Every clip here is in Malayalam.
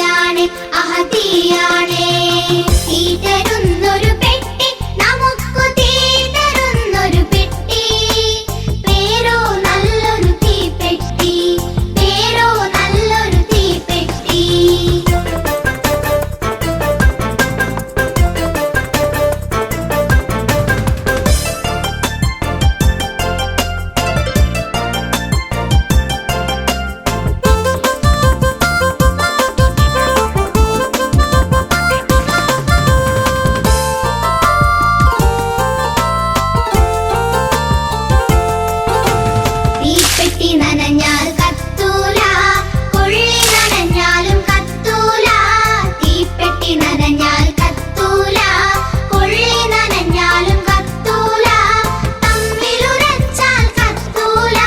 തീയാണ് തീയാണ് തീ തരുന്നൊരു പെട്ടി നമുക്കു തീ തരുന്നൊരു പെട്ടി പേരോ നല്ലൊരു തീപ്പെട്ടി പേരോ നല്ലൊരു തീപ്പെട്ടി തീപ്പെട്ടി നനഞ്ഞാൽ കത്തൂല കൊള്ളി നനഞ്ഞാലും കത്തൂല തീപ്പെട്ടി നനഞ്ഞാൽ കത്തൂല കൊള്ളി നനഞ്ഞാലും കത്തൂല തമ്മിലുരച്ചാൽ കത്തൂല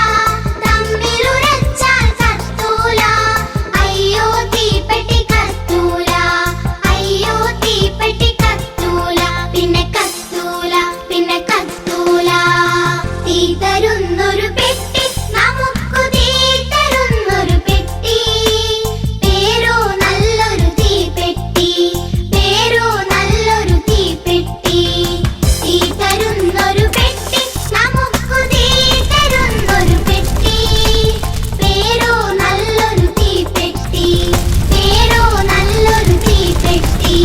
തമ്മിലുരച്ചാൽ കത്തൂല അയ്യോ തീപ്പെട്ടി കത്തൂല അയ്യോ തീപ്പെട്ടി കത്തൂല പിന്നെ കത്തൂല പിന്നെ കത്തൂല തീ തരുന്നൊരു പെട്ടി നമുക്കു തീ തരുന്നൊരു പെട്ടി പേരോ നല്ലൊരു തീപ്പെട്ടി പേരോ നല്ലൊരു തീപ്പെട്ടി തീ തരുന്നൊരു പെട്ടി നമുക്കു തീ തരുന്നൊരു പെട്ടി പേരോ നല്ലൊരു തീപ്പെട്ടി പേരോ നല്ലൊരു തീപ്പെട്ടി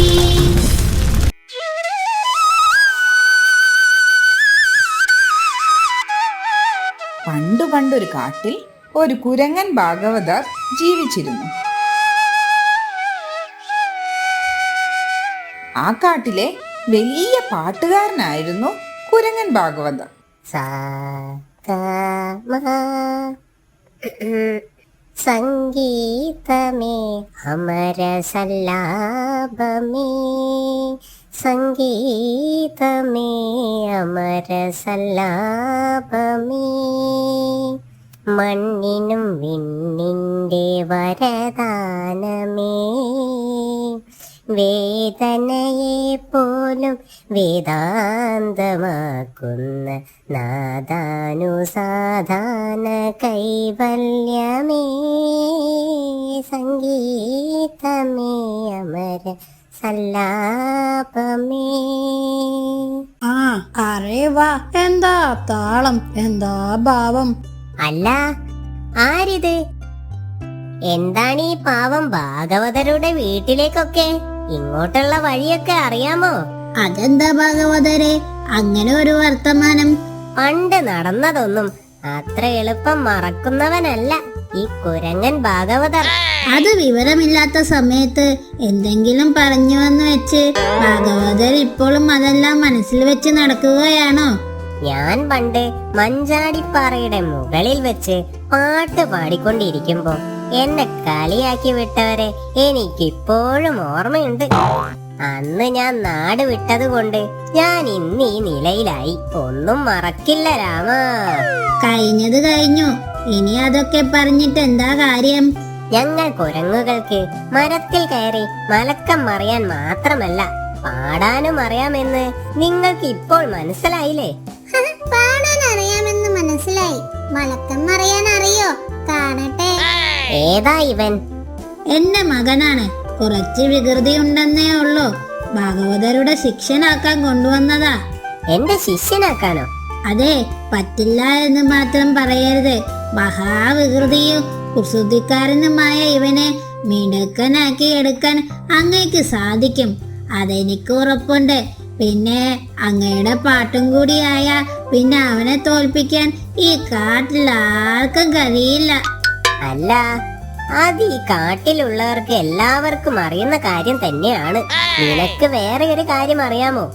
പണ്ടു പണ്ടൊരു കാട്ടിൽ ഒരു കുരങ്ങൻ ഭാഗവതർ ജീവിച്ചിരുന്നു. ആ കാട്ടിലെ വലിയ പാട്ടുകാരനായിരുന്നു കുരങ്ങൻ ഭാഗവതർ. സംഗീതമേ അമര സല്ലാപമേ സംഗീതമേ അമര സല്ലാപമേ മണ്ണിനും വിണ്ണിൻ്റെ വരദാനമേ വേദനയെ പോലും വേദാന്തമാക്കുന്ന നാദാനുസാധാന കൈവല്യമേ സംഗീതമേ അമര സല്ലാപമേ. അറിവാ എന്താ താളം എന്താ ഭാവം. അല്ല, ആരിത്? എന്താണ് ഈ പാവം ഭാഗവതരുടെ വീട്ടിലേക്കൊക്കെ? ഇങ്ങോട്ടുള്ള വഴിയൊക്കെ അറിയാമോ? അതെന്താ ഭാഗവതരെ അങ്ങനെ ഒരു വർത്തമാനം? പണ്ട് നടന്നതൊന്നും അത്ര എളുപ്പം മറക്കുന്നവനല്ല ഈ കുരങ്ങൻ ഭാഗവതർ. അത് വിവരമില്ലാത്ത സമയത്ത് എന്തെങ്കിലും പറഞ്ഞുവെന്ന് വെച്ച് ഭാഗവതർ ഇപ്പോഴും അതെല്ലാം മനസ്സിൽ വെച്ച് നടക്കുകയാണോ? ഞാൻ പണ്ട് മഞ്ചാടിപ്പാറയുടെ മുകളിൽ വെച്ച് പാട്ട് പാടിക്കൊണ്ടിരിക്കുമ്പോ എന്നെ കളിയാക്കി വിട്ടവരെ എനിക്കിപ്പോഴും ഓർമ്മയുണ്ട്. അന്ന് ഞാൻ നാട് വിട്ടതുകൊണ്ട് ഞാൻ ഇന്ന് ഈ നിലയിലായി. ഒന്നും മറക്കില്ല രാമ. കഴിഞ്ഞത് കഴിഞ്ഞു, ഇനി അതൊക്കെ പറഞ്ഞിട്ട് എന്താ കാര്യം? ഞങ്ങൾ കുരങ്ങുകൾക്ക് മരത്തിൽ കയറി മലക്കം മറിയാൻ മാത്രമല്ല പാടാനും അറിയാമെന്ന് നിങ്ങൾക്ക് ഇപ്പോൾ മനസ്സിലായില്ലേ? പാടാൻ അറിയാമെന്ന് മനസ്സിലായി. മലക്കം അറിയാൻ അറിയോ? കാണട്ടെ. ഏതാ ഇവൻ? എന്റെ മകനാണ്. കുറച്ച് വികൃതി ഉണ്ടെന്നേ ഉള്ളൂ. ഭാഗവതരുടെ ശിഷ്യനാക്കാൻ കൊണ്ടുവന്നതാ. എന്റെ ശിഷ്യനാക്കാനോ? അതെ, പറ്റില്ല എന്ന് മാത്രം പറയരുത്. മഹാവികൃതിയും കുസൃതിക്കാരനുമായ ഇവനെ മിടുക്കനാക്കി എടുക്കാൻ അങ്ങയ്ക്ക് സാധിക്കും. അതെനിക്ക് ഉറപ്പുണ്ട്. പിന്നെ അങ്ങയുടെ പാട്ടും കൂടിയായ പിന്നെ അവനെ തോൽപ്പിക്കാൻ ഈ കാട്ടിൽ ആർക്കും കഴിയില്ല. അല്ല, അത് ഈ കാട്ടിലുള്ളവർക്ക് എല്ലാവർക്കും അറിയുന്ന കാര്യം തന്നെയാണ്. നിനക്ക് വേറെ ഒരു കാര്യം അറിയാമോ?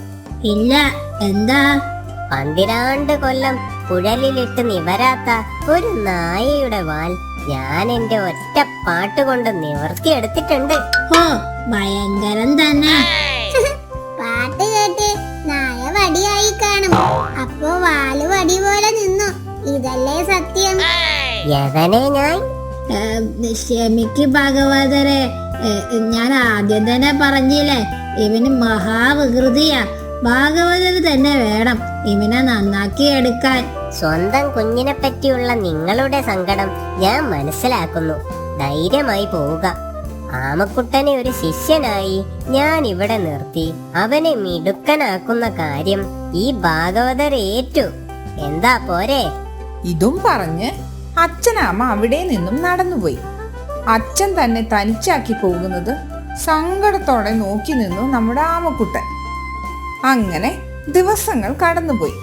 ഇല്ല, എന്താ? 12 കൊല്ലം കുഴലിലിട്ട് നിവരാത്ത ഒരു നായയുടെ വാൽ ഞാൻ എന്റെ ഒറ്റ പാട്ടുകൊണ്ട് നിവർത്തിയെടുത്തിട്ടുണ്ട്. ഓ, ഭയങ്കരം തന്നെ. പാട്ട് കേട്ട് നായ വടിയായി കാണും. അപ്പോ വാല് വടി പോലെ നിന്നു. ഇതല്ലേ സത്യം? യവനെ ഞാൻ ക്ഷമിക്ക് ഭാഗവതരെ, ഞാൻ ആദ്യം തന്നെ പറഞ്ഞില്ലേ ഇവന് മഹാവികൃതിയാ. ഭാഗവതർ തന്നെ വേണം ഇവനെ നന്നാക്കി എടുക്കാൻ. സ്വന്തം കുഞ്ഞിനെ പറ്റിയുള്ള നിങ്ങളുടെ സങ്കടം ഞാൻ മനസ്സിലാക്കുന്നു. ധൈര്യമായി പോവുക. ആമക്കുട്ടനെ ഒരു ശിഷ്യനായി ഞാൻ ഇവിടെ നിർത്തി അവനെ മിടുക്കനാക്കുന്ന കാര്യം ഈ ഭാഗവതർ ഏറ്റു. എന്താ പോരെ? ഇതും പറഞ്ഞ് അച്ഛനാമ അവിടെ നിന്നും നടന്നുപോയി. അച്ഛൻ തന്നെ തനിച്ചാക്കി പോകുന്നത് സങ്കടത്തോടെ നോക്കി നിന്നു നമ്മുടെ ആമക്കുട്ടൻ. അങ്ങനെ ദിവസങ്ങൾ കടന്നുപോയി.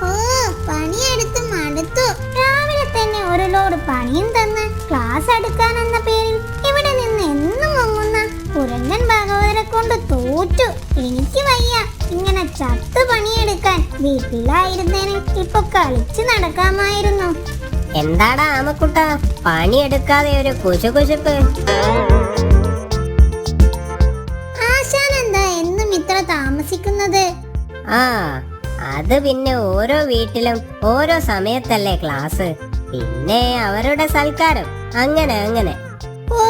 ഓ, പണിയെടുത്ത് മടുത്തു. രാവിലെ തന്നെ ഒരു ലോഡ് പണിയും തന്ന് ക്ലാസ് എടുക്കാനെന്ന പേരിൽ ഇവിടെ നിന്ന് എന്നും മുങ്ങുന്ന കുരങ്ങൻ ഭാഗവതരെ കൊണ്ട് തോറ്റു. എനിക്ക് വയ്യ ഇങ്ങനെ ചത്ത് പണിയെടുക്കാൻ. വീട്ടിലായിരുന്നേന് ഇപ്പൊ കളിച്ചു നടക്കാമായിരുന്നു. എന്താടാ ആമക്കുട്ട പണിയെടുക്കാതെ ഒരു കുശുകുശുപ്പ്? ആശാൻ എന്താ എന്നും ഇത്ര താമസിക്കുന്നത്? ആ, അത് പിന്നെ ഓരോ വീട്ടിലും ഓരോ സമയത്തല്ലേ ക്ലാസ്, പിന്നെ അവരുടെ സൽക്കാരം, അങ്ങനെ അങ്ങനെ. ഓ,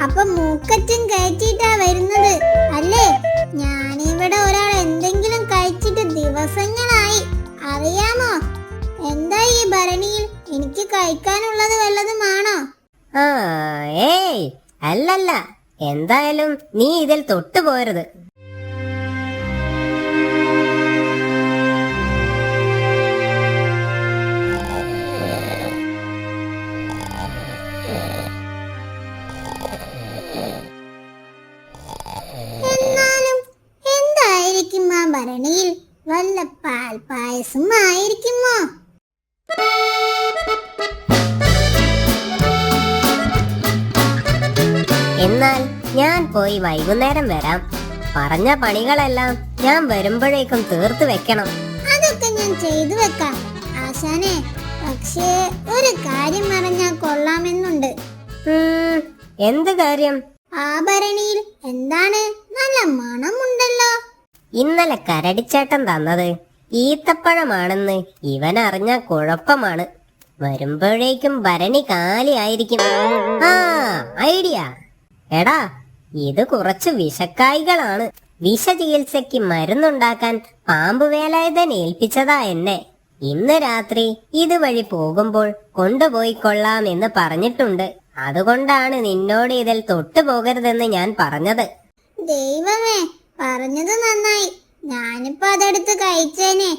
അപ്പൊ മൂക്കറ്റും കഴിച്ചിട്ടാ വരുന്നത് അല്ലേ? ഞാനിവിടെ ഒരാൾ എന്തെങ്കിലും കഴിച്ചിട്ട് ദിവസങ്ങളായി. അറിയാമോ എന്താ ഈ ഭരണിയിൽ? എനിക്ക് കഴിക്കാനുള്ളത് വല്ലതുമാണോ? ആ, ഏയ് അല്ലല്ല, എന്തായാലും നീ ഇതിൽ തൊട്ടു പോരുത്. എന്നാലും എന്തായിരിക്കും ആ ഭരണിയിൽ? വല്ല പാൽ പായസം ആയിരിക്കുമോ? എന്നാൽ ഞാൻ പോയി വൈകുന്നേരം വരാം. പറഞ്ഞ പണികളെല്ലാം ഞാൻ വരുമ്പോഴേക്കും തീർത്തു വെക്കണം. അതൊക്കെ ഞാൻ ചെയ്തു വെക്കാം ആശാനെ. പക്ഷേ ഒരു കാര്യം അറിഞ്ഞാൽ കൊള്ളാമെന്നുണ്ട്. എന്ത് കാര്യം? ആ ഭരണിയിൽ എന്താണ്? നല്ല മണമുണ്ടല്ലോ. ഇന്നലെ കരടിച്ചേട്ടൻ തന്നത് ഈത്തപ്പഴമാണെന്ന് ഇവൻ അറിഞ്ഞ കുഴപ്പമാണ്. വരുമ്പോഴേക്കും ഭരണി കാലിയായിരിക്കും. ആ, ഐഡിയ. എടാ, ഇത് കുറച്ച് വിഷക്കായികളാണ്. വിഷചികിത്സയ്ക്ക് മരുന്നുണ്ടാക്കാൻ പാമ്പുവേലായുധൻ ഏൽപ്പിച്ചതാ എന്നെ. ഇന്ന് രാത്രി ഇതുവഴി പോകുമ്പോൾ കൊണ്ടുപോയിക്കൊള്ളാം എന്ന് പറഞ്ഞിട്ടുണ്ട്. അതുകൊണ്ടാണ് നിന്നോട് ഇതിൽ തൊട്ടുപോകരുതെന്ന് ഞാൻ പറഞ്ഞത്. ദൈവമേ, പറഞ്ഞത് നന്നായി. ഞാനിപ്പോ അതെടുത്ത് കഴിച്ചേനെ.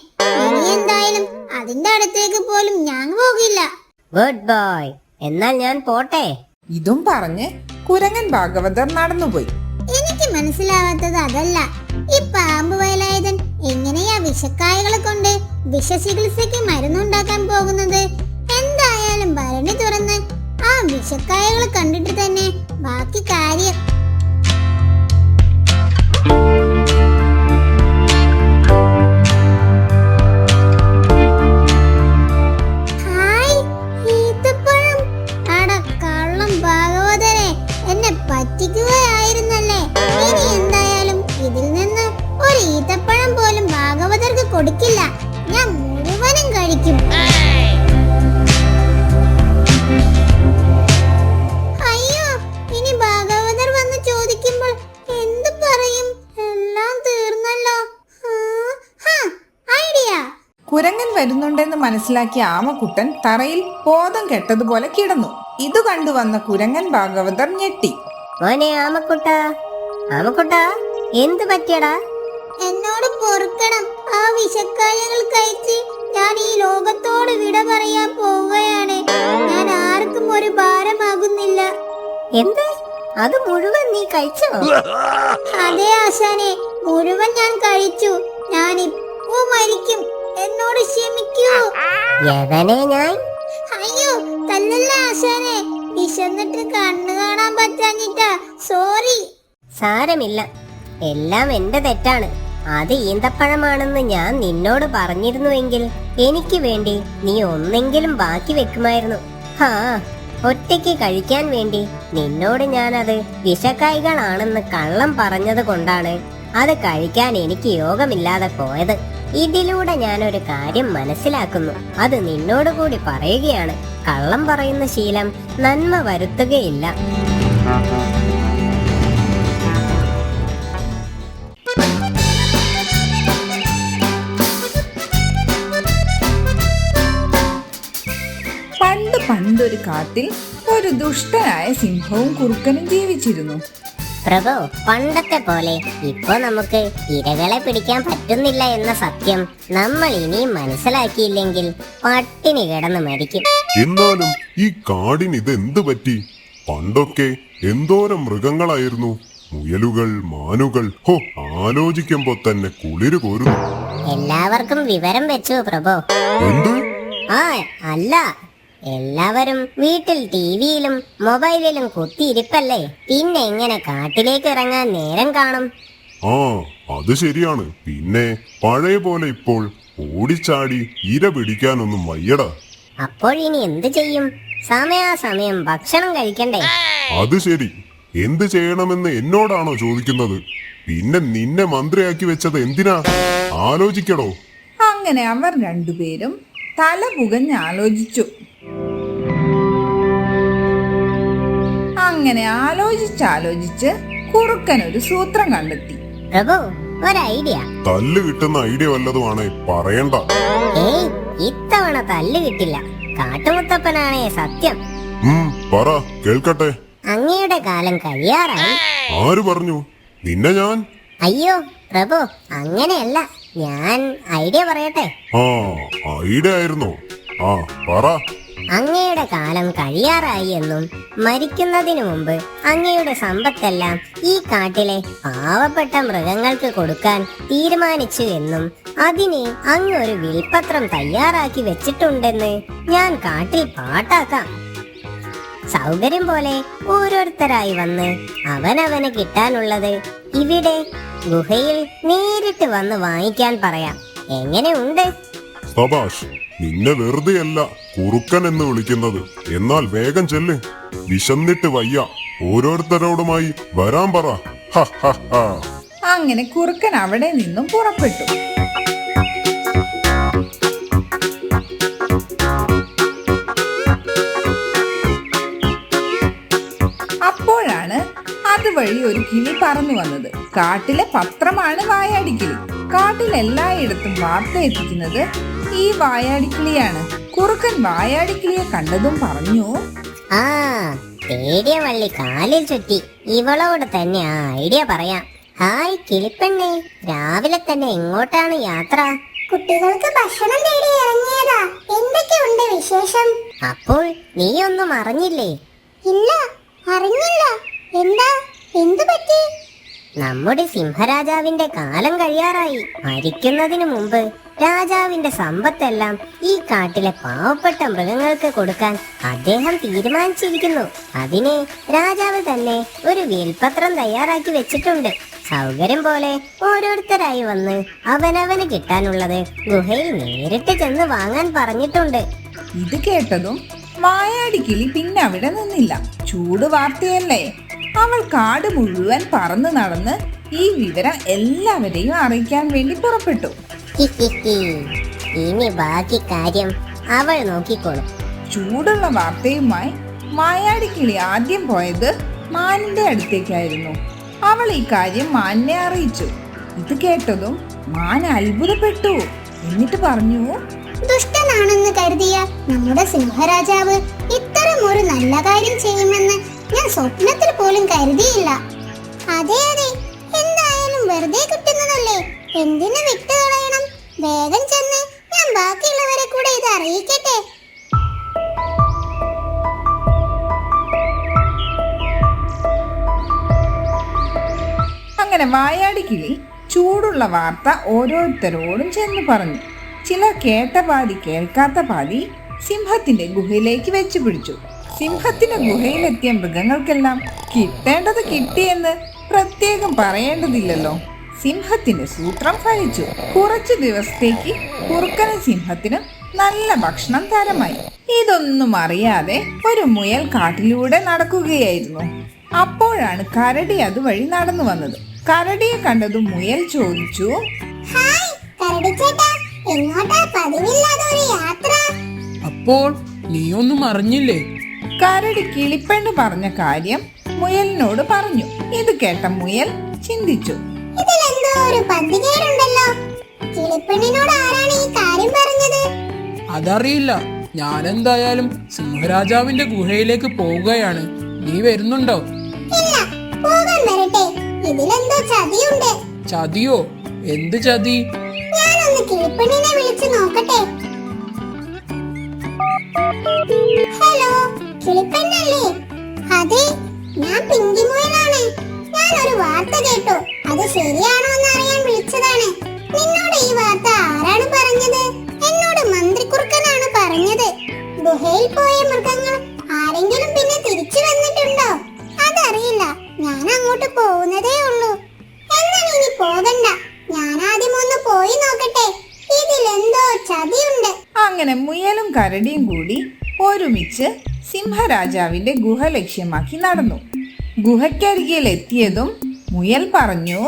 ഇനി എന്തായാലും അതിന്റെ അടുത്തേക്ക് പോലും ഞാൻ പോകില്ല. Good boy. എന്നാൽ ഞാൻ പോട്ടെ. ഇതും പറഞ്ഞ് കുരങ്ങൻ ഭാഗവതർ നടന്നുപോയി. എനിക്ക് മനസ്സിലാവാത്തത് അതല്ല, ഈ പാമ്പ് വേലായുധൻ എങ്ങനെയാ വിഷക്കായകളെ കൊണ്ട് വിഷചികിത്സയ്ക്ക് മരുന്നുണ്ടാക്കാൻ പോകുന്നത്? എന്തായാലും ഭരണി തുറന്ന് ആ വിഷക്കായകൾ കണ്ടിട്ട് തന്നെ ബാക്കി കാര്യം. ഹായ്, ഈത്തപ്പഴം. അട കള്ളം ഭാഗവതരെ, എന്നെ പറ്റിക്കുകയായിരുന്നല്ലേ. ഇനി എന്തായാലും ഇതിൽ നിന്ന് ഒരു ഈത്തപ്പഴം പോലും ഭാഗവതർക്ക് കൊടുക്കില്ല. ഞാൻ മുഴുവനും കഴിക്കും. അയ്യോ, ഇനി ഭാഗവതർ വന്ന് ചോദിക്കുമ്പോൾ എന്ത് പറയും? എല്ലാം തീർന്നല്ലോ. ഐഡിയ. കുരങ്ങൻ വരുന്നുണ്ടെന്ന് മനസ്സിലാക്കിയ ആമക്കുട്ടൻ തറയിൽ ബോധം കെട്ടതുപോലെ കിടന്നു. ഇത് കണ്ടുവന്ന കുരങ്ങൻ ഭാഗവതർ ഞെട്ടി. മോനെ ആമക്കുട്ട, ആമക്കുട്ട, എന്ത് പറ്റിയടാ? എന്നോട് പൊറുക്കണം. ആ വിഷക്കായകൾ കഴിച്ച് ഞാൻ ഈ ലോകത്തോട് വിട പറയാൻ പോവുകയാണ്. ഞാൻ ആർക്കും ഒരു ഭാരമാകുന്നില്ല. എന്ത്? അത് മുഴുവൻ നീ കഴിച്ചോ? അതെ ആശാനെ, മുഴുവൻ ഞാൻ കഴിച്ചു. ഞാൻ ഇപ്പോ മരിക്കും. എന്നോട് ക്ഷമിക്കൂ. യവനെ ഞാൻ. അയ്യോ, തല്ലല്ല ആശാനെ. വിശന്നിട്ട് കണ്ണു കാണാൻ പറ്റാഞ്ഞിട്ടാ. സോറി. സാരമില്ല, എല്ലാം എന്റെ തെറ്റാണ്. അത് ഈന്തപ്പഴമാണെന്ന് ഞാൻ നിന്നോട് പറഞ്ഞിരുന്നുവെങ്കിൽ എനിക്ക് വേണ്ടി നീ ഒന്നെങ്കിലും ബാക്കി വെക്കുമായിരുന്നു. ഹാ, ഒറ്റയ്ക്ക് കഴിക്കാൻ വേണ്ടി നിന്നോട് ഞാനത് വിഷക്കായികളാണെന്ന് കള്ളം പറഞ്ഞത് കൊണ്ടാണ് അത് കഴിക്കാൻ എനിക്ക് യോഗമില്ലാതെ പോയത്. ഇതിലൂടെ ഞാനൊരു കാര്യം മനസ്സിലാക്കുന്നു. അത് നിന്നോട് കൂടി പറയുകയാണ്. കള്ളം പറയുന്ന ശീലം നന്മ വരുത്തുകയില്ല. പണ്ടൊരു കാട്ടിൽ ഒരു ദുഷ്ടനായ സിംഹവും കുറുക്കനും ജീവിച്ചിരുന്നു. പ്രഭു, പണ്ടത്തെ പോലെ ഇപ്പൊ നമുക്ക് ഇരകളെ പിടിക്കാൻ പറ്റുന്നില്ല എന്ന സത്യം നമ്മൾ ഇനിയും മനസ്സിലാക്കിയില്ലെങ്കിൽ പട്ടിണി കിടന്ന് മരിക്കും. എന്നാലും ഈ കാടിന് ഇതെന്ത് പറ്റി? പണ്ടൊക്കെ എന്തോരം മൃഗങ്ങളായിരുന്നു. മുയലുകൾ, മാനുകൾ. ഹോ, ആലോചിക്കുമ്പോ തന്നെ കുളിര് കോരുന്നു. എല്ലാവർക്കും വിവരം വെച്ചു പ്രഭു. എന്ത്? അല്ല, എല്ലാവരും വീട്ടിൽ ടിവിയിലും മൊബൈലിലും കുത്തിയിരിപ്പല്ലേ. പിന്നെ എങ്ങനെ കാട്ടിലേക്ക് ഇറങ്ങാൻ നേരം കാണും? അത് ശരിയാണ്. പിന്നെ പഴയ പോലെ ഇപ്പോൾ ഓടിച്ചാടി ഇര പിടിക്കാനൊന്നും വയ്യടാ. അപ്പോൾ ഇനി എന്ത് ചെയ്യും? സമയാസമയം ഭക്ഷണം കഴിക്കണ്ടേ? അത് ശരി. എന്ത് ചെയ്യണമെന്ന് എന്നോടാണോ ചോദിക്കുന്നത്? പിന്നെ നിന്നെ മന്ത്രിയാക്കി വെച്ചത് എന്തിനാ? ആലോചിക്കടോ. അങ്ങനെ അവർ രണ്ടുപേരും തല പുകഞ്ഞാലോചിച്ചു. അങ്ങനെ ആലോചിച്ചാലോചിച്ച് കുറുക്കൻ ഒരു സൂത്രം കണ്ടെത്തി. പ്രഭു, ഒരു ഐഡിയ. തല്ല് കിട്ടുന്ന ഐഡിയ വല്ലതുമാണേ പറയണ്ട. ഇത്തവണ തല്ല് കിട്ടില്ല. കാട്ടുമുത്തപ്പനാണേ സത്യം. പറ കേൾക്കട്ടെ. അങ്ങയുടെ കാലം കഴിയാറായി. ആര് പറഞ്ഞു? നിന്നെ ഞാൻ? അയ്യോ പ്രഭു, അങ്ങനെയല്ല. ഞാൻ ഐഡിയ പറയട്ടെ. ഐഡിയ ആയിരുന്നോ? പറ. അങ്ങയുടെ കാലം കഴിയാറായി എന്നും മരിക്കുന്നതിനു മുമ്പ് അങ്ങയുടെ സമ്പത്തെല്ലാം ഈ കാട്ടിലെ പാവപ്പെട്ട മൃഗങ്ങൾക്ക് കൊടുക്കാൻ തീരുമാനിച്ചു എന്നും അതിന് അങ്ങ് ഒരു വിൽപത്രം തയ്യാറാക്കി വെച്ചിട്ടുണ്ടെന്ന് ഞാൻ കാട്ടിൽ പാട്ടാക്കാം. സൗകര്യം പോലെ ഓരോരുത്തരായി വന്ന് അവനവന് കിട്ടാനുള്ളത് ഇവിടെ ഗുഹയിൽ നേരിട്ട് വന്ന് വാങ്ങിക്കാൻ പറയാം. എങ്ങനെയുണ്ട്? സബാഷ്. നിന്നെ വെറുതെയല്ല കുറുക്കൻ എന്ന് വിളിക്കുന്നത്. എന്നാൽ വേഗം ചെല്ല്. വിശന്നിട്ട് വയ്യ. ഓരോരുത്തരോടുമായി വരാൻ പറ. അങ്ങനെ കുറുക്കൻ അവിടെ നിന്നും പുറപ്പെട്ടു. അപ്പോഴാണ് അതുവഴി ഒരു കിളി പറന്നു വന്നത്. കാട്ടിലെ പത്രമാണ് വായാടിക്കിളി. കാട്ടിൽ എല്ലായിടത്തും വാർത്ത എത്തിക്കുന്നത് ഈ വായാടിക്കിളിയാണ്. കുറുക്കൻ വായാടിക്കിളിയെ കണ്ടതും പറഞ്ഞു, തേടിയ വള്ളി കാലിൽ ചുറ്റി. ഇവളോട് തന്നെ ആ ഐഡിയ പറയാം. ഹായ് കിളിപ്പെണ്ണേ, രാവിലെ തന്നെ എങ്ങോട്ടാണ് യാത്ര? കുട്ടികൾക്ക് ഭക്ഷണം തേടി ഇറങ്ങിയതാ. എന്തൊക്കെയുണ്ട് വിശേഷം? അപ്പോൾ നീയൊന്നും അറിഞ്ഞില്ലേ? ഇല്ല, അറിഞ്ഞില്ല. എന്താ? എന്തു പറ്റി? നമ്മുടെ സിംഹരാജാവിന്റെ കാലം കഴിയാറായി. മരിക്കുന്നതിനു മുമ്പ് രാജാവിന്റെ സമ്പത്തെല്ലാം ഈ കാട്ടിലെ പാവപ്പെട്ട മൃഗങ്ങൾക്ക് കൊടുക്കാൻ അദ്ദേഹം തീരുമാനിച്ചിരിക്കുന്നു. അതിന് രാജാവ് തന്നെ ഒരു വിൽപത്രം തയ്യാറാക്കി വെച്ചിട്ടുണ്ട്. സൗകര്യം പോലെ ഓരോരുത്തരായി വന്ന് അവനവന് കിട്ടാനുള്ളത് ഗുഹയിൽ നേരിട്ട് ചെന്ന് വാങ്ങാൻ പറഞ്ഞിട്ടുണ്ട്. ഇത് കേട്ടതും വായാടിക്കിളി പിന്നെ അവിടെ നിന്നില്ല. ചൂട് വാർത്തയല്ലേ. അവൾ കാട് മുഴുവൻ പറന്നു നടന്ന് ഈ വിവരം എല്ലാവരെയും അറിയിക്കാൻ വേണ്ടി പുറപ്പെട്ടു. ഇനി ബാക്കി കാര്യം അവൾ നോക്കിക്കോളും. ചൂടുള്ള വാർത്തയുമായി വായാടിക്കിളി ആദ്യം പോയത് മാനിന്റെ അടുത്തേക്കായിരുന്നു. അവൾ ഈ കാര്യം മാനിനെ അറിയിച്ചു. ഇത് കേട്ടതും മാൻ അത്ഭുതപ്പെട്ടു. എന്നിട്ട് പറഞ്ഞു, ദുഷ്ടനാണെന്ന് കരുതിയ നമ്മുടെ സിംഹരാജാവ് ഇത്തരം ഒരു നല്ല കാര്യം ചെയ്യുമെന്ന് ഞാൻ സ്വപ്നത്തിൽ പോലും കരുതിയില്ല. അതെ അതെ, എന്തായാലും വെറുതെ കിട്ടുന്നതല്ലേ, എന്തിനു വിട്ടുകളയണം? വേഗം ചെന്ന് ഞാൻ ബാക്കിയുള്ളവരെ കൂടെ ഇത് അറിയിക്കട്ടെ. അങ്ങനെ വായാടിക്കിളി ചൂടുള്ള വാർത്ത ഓരോരുത്തരോടും ചെന്ന് പറഞ്ഞു. ചിലർ കേട്ട പാതി കേൾക്കാത്ത പാതി സിംഹത്തിന്റെ ഗുഹയിലേക്ക് വെച്ചു പിടിച്ചു. സിംഹത്തിന്റെ ഗുഹയിലെത്തിയ മൃഗങ്ങൾക്കെല്ലാം കിട്ടേണ്ടത് കിട്ടിയെന്ന് പ്രത്യേകം പറയേണ്ടതില്ലല്ലോ. സിംഹത്തിന്റെ സൂത്രം ഫലിച്ചു. കുറച്ചു ദിവസത്തേക്ക് കുറുക്കനും സിംഹത്തിനും നല്ല ഭക്ഷണം തരമായി. ഇതൊന്നും അറിയാതെ ഒരു മുയൽ കാട്ടിലൂടെ നടക്കുകയായിരുന്നു. അപ്പോഴാണ് കരടി അതുവഴി നടന്നു വന്നത്. കരടിയെ കണ്ടതും മുയൽ ചോദിച്ചു, ഹായ് കരടി ചേട്ടാ, എങ്ങോട്ടാ പതിവില്ലാതെ ഒരു യാത്ര? അപ്പോൾ നീയൊന്നും അറിഞ്ഞില്ലേ? കരടി കിളിപ്പെണ്ണ് പറഞ്ഞ കാര്യം മുയലിനോട് പറഞ്ഞു. ഇത് കേട്ട മുയൽ ചിന്തിച്ചു, ഇതിലെന്തോ ഒരു പന്തികേടുണ്ടല്ലോ. കിളിപ്പെണ്ണിനോട് ആരാണ് ഈ കാര്യം പറഞ്ഞത്? അതറിയില്ല. ഞാൻ എന്തായാലും സിംഹരാജാവിന്റെ ഗുഹയിലേക്ക് പോവുകയാണ്. നീ വരുന്നുണ്ടോ? ഇല്ല, പോകാൻ വരട്ടെ. ഇതിലെന്തോ ചതിയുണ്ട്. ചതിയോ? എന്ത് ചതി? ഞാനൊന്ന് കിളിപ്പെണ്ണിനെ വിളിച്ചു നോക്കട്ടെ. ഹലോ, കിളിപ്പെണ്ണല്ലേ? അതെ, ഞാൻ പിങ്കി മുയലാണ്. ഞാൻ ഒരു വാർത്ത കേട്ടു. അത് ശരിയാണോ എന്ന് അറിയാൻ വിളിച്ചതാണ്. നിന്നോട് ഈ വാർത്ത ആരാണ് പറഞ്ഞത്? എന്നോട് മന്ത്രിക്കുറുക്കനാണ് പറഞ്ഞത്. ഗുഹയിൽ പോയ മൃഗങ്ങൾ ആരെങ്കിലും പിന്നെ തിരിച്ചു വന്നിട്ടുണ്ടോ? അതറിയില്ല. ഞാൻ അങ്ങോട്ട് പോകുന്നതേ ഉള്ളൂ. എന്നാൽ ഇനി പോകണ്ട. ഞാൻ ആദ്യം ഒന്ന് പോയി നോക്കട്ടെ. ഇതിലെന്തോ ചതിയുണ്ട്. അങ്ങനെ മുയലും കരടിയും കൂടി ഒരുമിച്ച് സിംഹരാജാവിന്റെ ഗുഹ ലക്ഷ്യമാക്കി നടന്നു. ഗുഹയ്ക്കരികിൽ എത്തിയതും മുയൽ പറഞ്ഞു,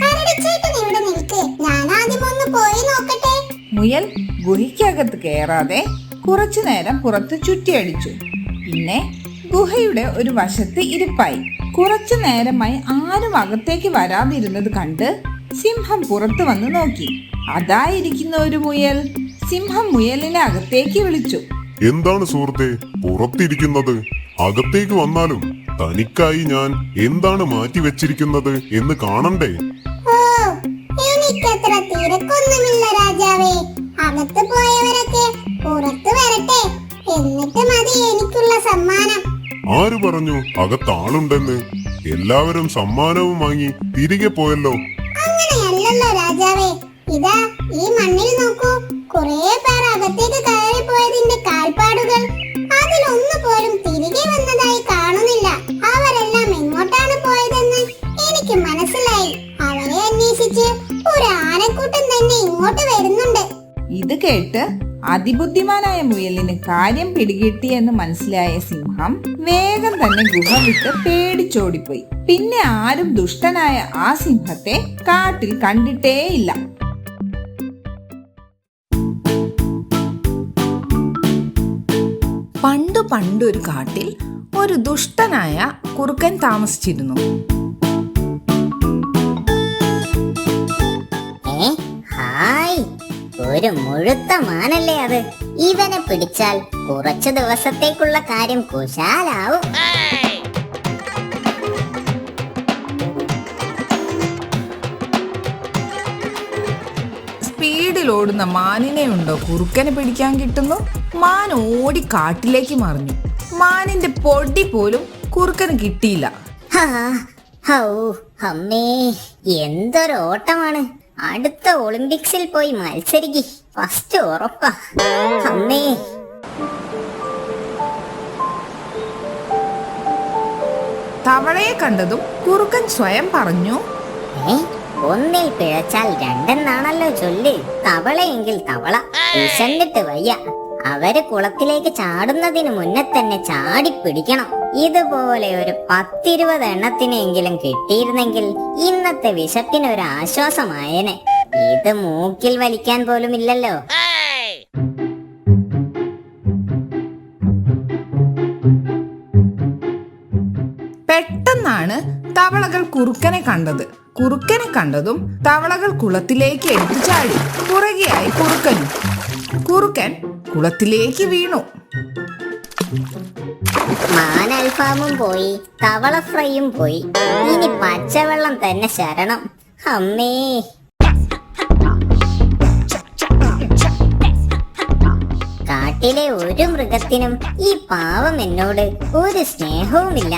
കരടിച്ചേട്ടൻ ഇവിടെ നിൽക്ക്. ഞാൻ ആദ്യം ഒന്ന് പോയി നോക്കട്ടെ. മുയൽ ഗുഹയ്ക്കകത്ത് കയറാതെ കുറച്ചു നേരം പുറത്ത് ചുറ്റിയടിച്ചു. പിന്നെ ഗുഹയുടെ ഒരു വശത്ത് ഇരിപ്പായി. കുറച്ചു നേരമായി ആരും അകത്തേക്ക് വരാതിരുന്നത് കണ്ട് സിംഹം പുറത്തു വന്ന് നോക്കി. അതായിരിക്കുന്ന ഒരു മുയൽ. സിംഹം മുയലിനെ അകത്തേക്ക് വിളിച്ചു. എന്താണ് സുഹൃത്തെ പുറത്തിരിക്കുന്നത്? അകത്തേക്ക് വന്നാലും തനിക്കായി ഞാൻ എന്താണ് മാറ്റി വെച്ചിരിക്കുന്നത് എന്ന് കാണണ്ടേ? ഓ, എനിക്കത്ര തിരക്കൊന്നുമില്ല രാജാവേ. അകത്ത് പോയവരൊക്കെ പുറത്തു വരട്ടെ. എന്നിട്ട് മതി എനിക്കുള്ള സമ്മാനം. ആര് പറഞ്ഞു അകത്താളുണ്ടെന്ന്? എല്ലാവരും സമ്മാനവും വാങ്ങി തിരികെ പോയല്ലോ. അങ്ങനെയല്ലല്ലോ രാജാവേ. ഇതാ ഈ മണ്ണിൽ നോക്കൂ. കുറേ പേർ അകത്തേക്ക് കയറി പോയതിന്റെ കാൽപ്പാടുകൾ. അതിലൊന്നു പോലും തിരികെ വന്നതായി കാണുന്നില്ല. അവരെല്ലാം എങ്ങോട്ടാണ് പോയതെന്ന് എനിക്ക് മനസ്സിലായി. അവരെ അന്വേഷിച്ച് ഒരു ആനക്കൂട്ടം തന്നെ ഇങ്ങോട്ട് വരുന്നുണ്ട്. ഇത് കേട്ട് അതിബുദ്ധിമാനായ മുയലിന് കാര്യം പിടികിട്ടിയെന്ന് മനസ്സിലായ സിംഹം വേഗം തന്നെ ഗുഹ വിട്ട് പേടിച്ചോടിപ്പോയി. പിന്നെ ആരും ദുഷ്ടനായ ആ സിംഹത്തെ കാട്ടിൽ കണ്ടിട്ടേയില്ല. പണ്ടൊരു കാട്ടിൽ ഒരു ദുഷ്ടനായ കുറുക്കൻ താമസിച്ചിരുന്നു. ഹായ്, ഒരു മുഴുത്ത മാനല്ലേ അത്. ഇവനെ പിടിച്ചാൽ കുറച്ചു ദിവസത്തേക്കുള്ള കാര്യം കുശാലാവും. സ്പീഡിൽ ഓടുന്ന മാനിനെ ഉണ്ടോ കുറുക്കനെ പിടിക്കാൻ കിട്ടുന്നു? മാൻ ഓടി കാട്ടിലേക്ക് മറിഞ്ഞു. മാനിന്റെ പൊടി പോലും കുറുക്കന് കിട്ടിയില്ല. അമ്മേ, എന്തൊരു ഓട്ടമാണ്. അടുത്ത ഒളിമ്പിക്സിൽ പോയി മത്സരിക്ക്. ഫസ്റ്റ് ഉറപ്പാ. അമ്മേ, തവളയെ കണ്ടതും കുറുക്കൻ സ്വയം പറഞ്ഞു, ഒന്നിൽ പിഴച്ചാൽ രണ്ടെന്നാണല്ലോ ചൊല്ല്. തവളയെങ്കിൽ തവള. വിശന്നിട്ട് വയ്യ. അവര് കുളത്തിലേക്ക് ചാടുന്നതിന് മുന്നേ തന്നെ ചാടിപ്പിടിക്കണം. ഇതുപോലെ ഒരു 10-20 എണ്ണത്തിനെങ്കിലും കിട്ടിയിരുന്നെങ്കിൽ ഇന്നത്തെ വിശപ്പിനൊരു ആശ്വാസമായേനെ. ഇത് മൂക്കിൽ വലിക്കാൻ പോലും ഇല്ലല്ലോ. പെട്ടെന്നാണ് തവളകൾ കുറുക്കനെ കണ്ടത്. കുറുക്കനെ കണ്ടതും തവളകൾ കുളത്തിലേക്ക് എടുത്തു ചാടി. പുറകെയായി കുറുക്കനും. കുറുക്കൻ കുളത്തിലേക്ക് വീണു. മാൻ അൽഫാമും പോയി, തവള ഫ്രൈയും പോയി. ഇനി പച്ചവെള്ളം തന്നെ ശരണം. അമ്മേ, കാട്ടിലെ ഒരു മൃഗത്തിനും ഈ പാവം എന്നോട് ഒരു സ്നേഹവുമില്ല.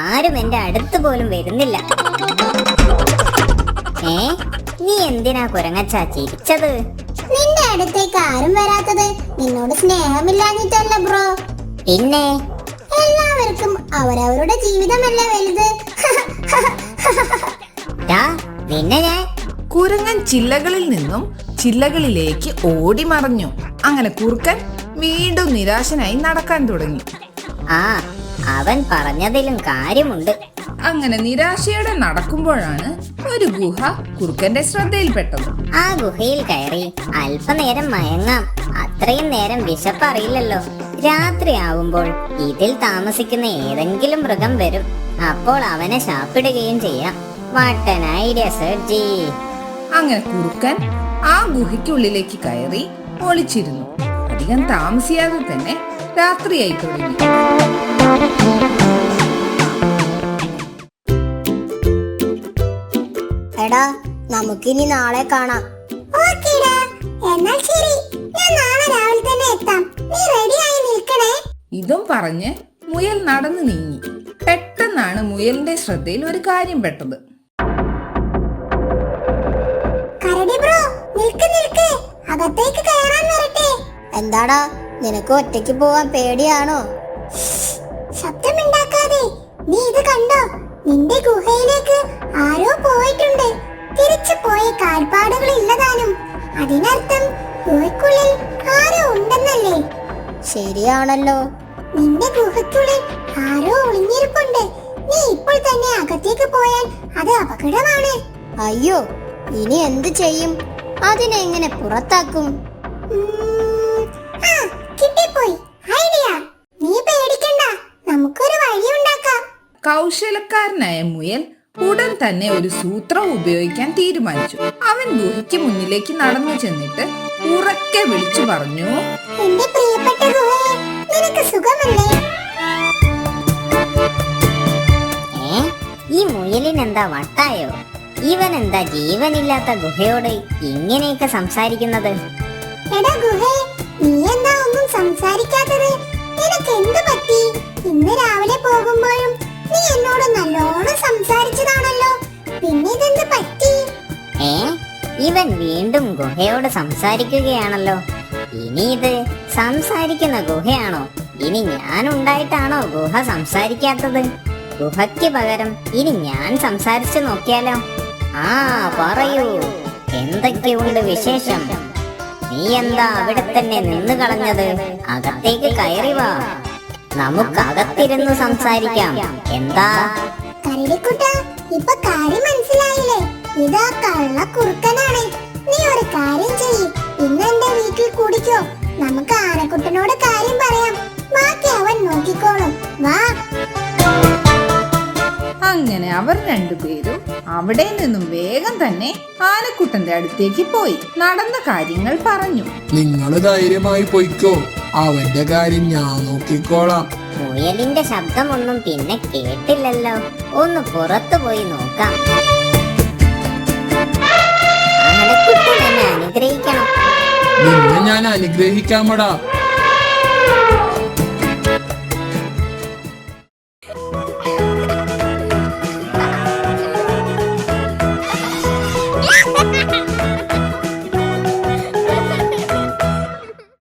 ആരും എന്റെ അടുത്ത് പോലും വരുന്നില്ല. നീ എന്തിനാ കുരങ്ങച്ചാ ചിരിച്ചത്? നിന്റെ അടുത്തേക്ക് ആരും വരാത്തത് നിന്നോട് സ്നേഹമില്ലാഞ്ഞിട്ടല്ല ബ്രോ. പിന്നെ എല്ലാവർക്കും അവരവരുടെ ജീവിതമല്ലേ വലുത്. നിന്നെ ഞാൻ. കുരങ്ങൻ ചില്ലകളിൽ നിന്നും ചില്ലകളിലേക്ക് ഓടി മറഞ്ഞു. അങ്ങനെ കുറുക്കൻ വീണ്ടും നിരാശനായി നടക്കാൻ തുടങ്ങി. അവൻ പറഞ്ഞതിലും കാര്യമുണ്ട്. അങ്ങനെ നിരാശയോടെ നടക്കുമ്പോഴാണ് ഒരു ഗുഹ കുറുക്കന്റെ ശ്രദ്ധയിൽപ്പെട്ടത്. ആ ഗുഹയിൽ കയറി അല്പനേരം മയങ്ങാം. അത്രയും നേരം വിശപ്പറിയില്ലല്ലോ. രാത്രിയാവുമ്പോൾ ഇതിൽ താമസിക്കുന്ന ഏതെങ്കിലും മൃഗം വരും. അപ്പോൾ അവനെ ശാപ്പിടുകയും ചെയ്യാം. വാട്ടൻ ഐഡിയ സർജി. അങ്ങനെ കുറുക്കൻ ആ ഗുഹയ്ക്കുള്ളിലേക്ക് കയറി ഒളിച്ചിരുന്നു. അധികം അധികം താമസിയാതെ തന്നെ രാത്രിയായി തുടങ്ങി. എടാ, നമുക്കിനി നാളെ കാണാം. ഓക്കേടാ, എന്നാൽ ശരി, ഞാൻ നാളെ രാവിലെ തന്നെ എത്താം. നീ റെഡിയായി നിൽക്കണേ. ഇതും പറഞ്ഞ് മുയൽ നടന്നു നീങ്ങി. പെട്ടെന്നാണ് മുയലിന്റെ ശ്രദ്ധയിൽ ഒരു കാര്യം പെട്ടത്. കരടി ബ്രോ, നിൽക്ക് നിൽക്ക്, അകത്തേക്ക് കയറാൻ വരട്ടെ. എന്താടാ, നിനക്ക് ഒറ്റയ്ക്ക് പോവാൻ പേടിയാണോ? ശബ്ദമുണ്ടാക്കാതെ. നീ ഇത് കണ്ടോ? നിന്റെ ഗുഹയിലേക്ക് ആരോ പോയിട്ടുണ്ട്. തിരിച്ചു പോയ കാൽപ്പാടുകൾ ഇല്ലതാനും. അതിനർത്ഥം ഗുഹയ്ക്കുള്ളിൽ ആരോ ഉണ്ടെന്നല്ലേ? ശരിയാണല്ലോ. നിന്റെ ഗുഹയ്ക്കുള്ളിൽ ആരോ ഒളിഞ്ഞിരിപ്പുണ്ട്. നീ ഇപ്പോൾ തന്നെ അകത്തേക്ക് പോയാൽ അത് അപകടമാണ്. അയ്യോ, ഇനി എന്ത് ചെയ്യും? അതിനെങ്ങനെ പുറത്താക്കും? ആ, കിട്ടിപ്പോയി ഐഡിയ. നീ പേടിക്കണ്ട, നമുക്കൊരു വഴി ഉണ്ടാക്കാം. കൗശലക്കാരനായ മുയൽ ഉടൻ തന്നെ ഒരു സൂത്രം ഉപയോഗിക്കാൻ തീരുമാനിച്ചു. അവൻ ഗുഹയ്ക്ക് മുന്നിലേക്ക് നടന്നു ചെന്നിട്ട് ഉറക്കെ വിളിച്ചു പറഞ്ഞു, എന്റെ പ്രിയപ്പെട്ട ഗുഹയെ, നിനക്ക് സുഖമല്ലേ? ഈ മുയലിനെന്താ വട്ടായോ? ഇവൻ എന്താ ജീവനില്ലാത്ത ഗുഹയോട് ഇങ്ങനെയൊക്കെ സംസാരിക്കുന്നത്? എടാ ഗുഹേ, നീ എന്താ ഒന്നും സംസാരിക്കാത്തത്? നിനക്ക് എന്ത് പറ്റി? ഇന്ന് രാവിലെ പോകുമ്പോഴും നീ എന്നോട് നല്ലോണം സംസാരിച്ചതാണല്ലോ. പിന്നെ ഇതെന്ത് പറ്റി? ഇവൻ വീണ്ടും ഗുഹയോട് സംസാരിക്കുകയാണല്ലോ. ഇനി ഇത് സംസാരിക്കുന്ന ഗുഹയാണോ? ഇനി ഞാൻ ഉണ്ടായിട്ടാണോ ഗുഹ സംസാരിക്കാത്തത്? ഗുഹയ്ക്ക് പകരം ഇനി ഞാൻ സംസാരിച്ചു നോക്കിയാലോ? പറയൂ, എന്തൊക്കെയുണ്ട് വിശേഷം? നീ എന്താ അവിടെ തന്നെ നിന്ന് കളഞ്ഞത്? അകത്തേക്ക് കയറി വാ, നമുക്ക് അകത്തിരുന്ന് സംസാരിക്കാം. എന്താ? കരടിക്കുട്ട, ഇപ്പൊ കാര്യം മനസ്സിലായില്ലേ? ഇതാ കള്ള കുറുക്കനാണ്. നീ ഒരു കാര്യം ചെയ്യ്, ഇന്ന് എന്റെ വീട്ടിൽ കൂടിക്കോ. നമുക്ക് ആനക്കുട്ടനോട് കാര്യം പറയാം. ബാക്കി അവൻ നോക്കിക്കോളും. വാ. അങ്ങനെ അവർ രണ്ടുപേരും അവിടെ നിന്നും വേഗം തന്നെ ആനക്കുട്ടന്റെ അടുത്തേക്ക് പോയി നടന്ന കാര്യങ്ങൾ പറഞ്ഞു. നിങ്ങൾ ധൈര്യമായി പൊയ്ക്കോ, അവന്റെ കാര്യം ഞാൻ നോക്കിക്കോളാം. മുയലിന്റെ ശബ്ദമൊന്നും പിന്നെ കേട്ടില്ലല്ലോ. ഒന്ന് പുറത്തു പോയി നോക്കാം. ആനക്കുട്ടൻ എന്നെ അനുഗ്രഹിക്കണം. നിന്നെ ഞാൻ അനുഗ്രഹിക്കാമടാ.